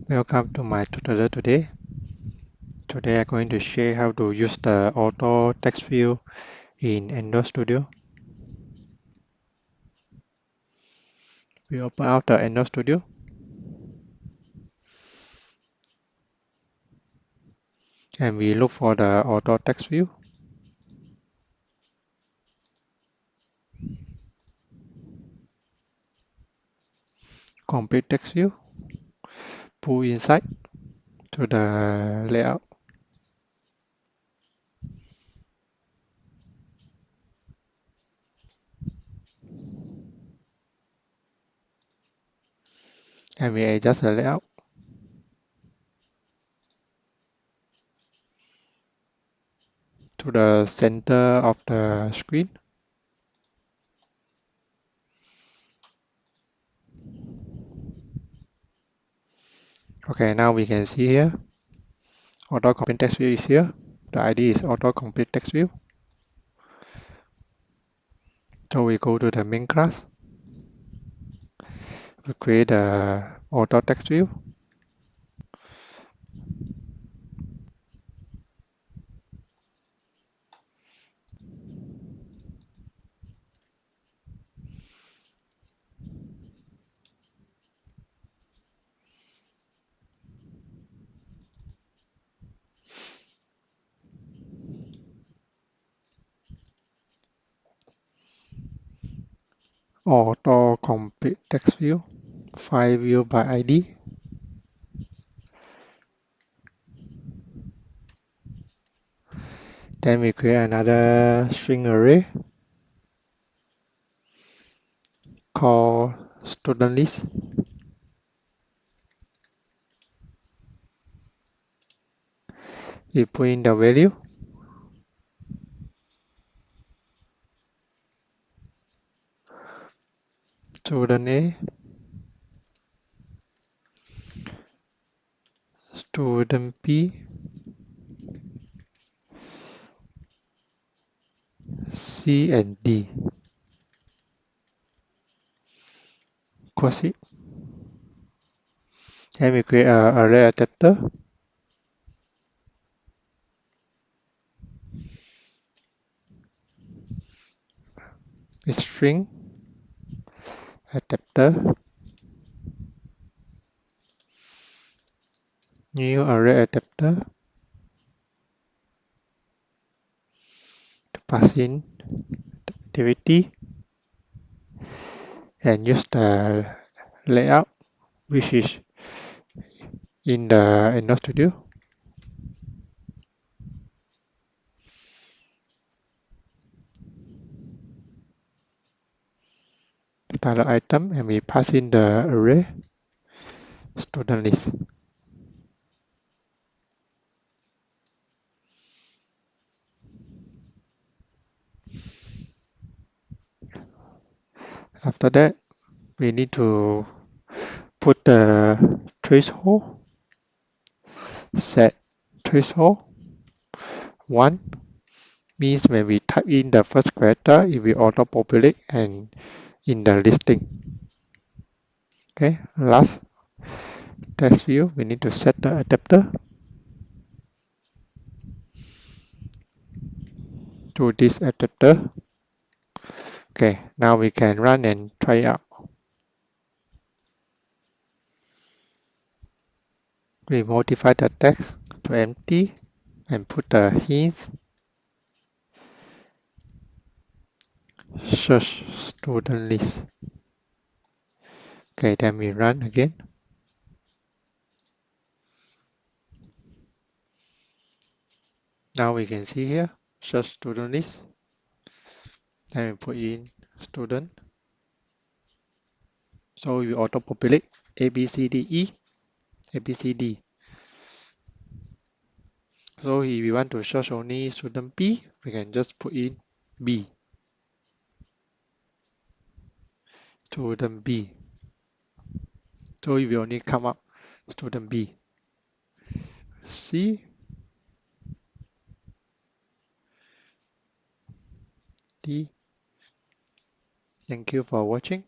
Welcome to my tutorial today. Today I'm going to share how to use the auto text view in Android Studio. We open out the Android Studio and we look for the auto text view. Complete text view. Pull inside to the layout. And we adjust the layout to the center of the screen. Okay, now we can see here AutoComplete text view is here. The ID is AutoComplete text view. So we go to the main class. We create the auto text view. Auto-complete text view, file view by ID. Then we create another string array called student list. We put in the value. Student A, student B, C and D. Close it. Then we create an array adapter. With string adapter. New array adapter. To pass in the activity and use the layout which is in the Android Studio. Title item and we pass in the array student list. After that, we need to put the threshold, set threshold 1 means when we type in the first character, it will auto-populate and in the listing. Okay, last text view, we need to set the adapter to this adapter. Okay, now we can run and try it out. We modify the text to empty and put the hints. Search student list. Okay, then we run again. Now we can see here, search student list. Then we put in student. So we auto-populate A, B, C, D, E, A, B, C, D. So if we want to search only student B, we can just put in B. Student B. So it will only come up student B. C, D. Thank you for watching.